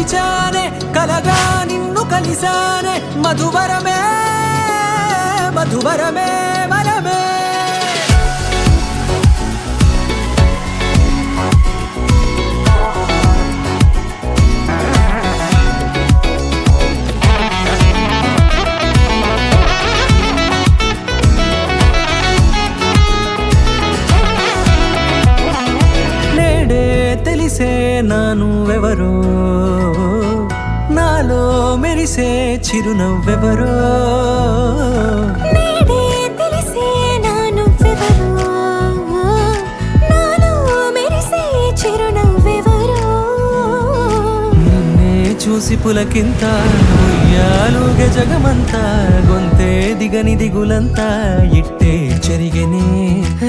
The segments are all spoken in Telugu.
పిలిచానే కలగా నిన్ను కలిసానే మధువరమే మధువరమే వరమే తెలిసే నానువెవరో నాలో మెరిసే చిరునవ్వెవరో నేడే తెలిసే నానువెవరో నాలో మెరిసే చిరునవ్వెవరో నిన్నే చూసి పులకింత ఉయ్యాలుగే జగమంతా గొంతే దిగని దిగులంతా ఇట్టే చెరిగెనే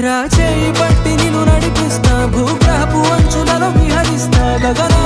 రాచేయి పట్టి నిన్ను నడిపిస్తా భూగ్రహపు అంచులలో విహరిస్తా గగనా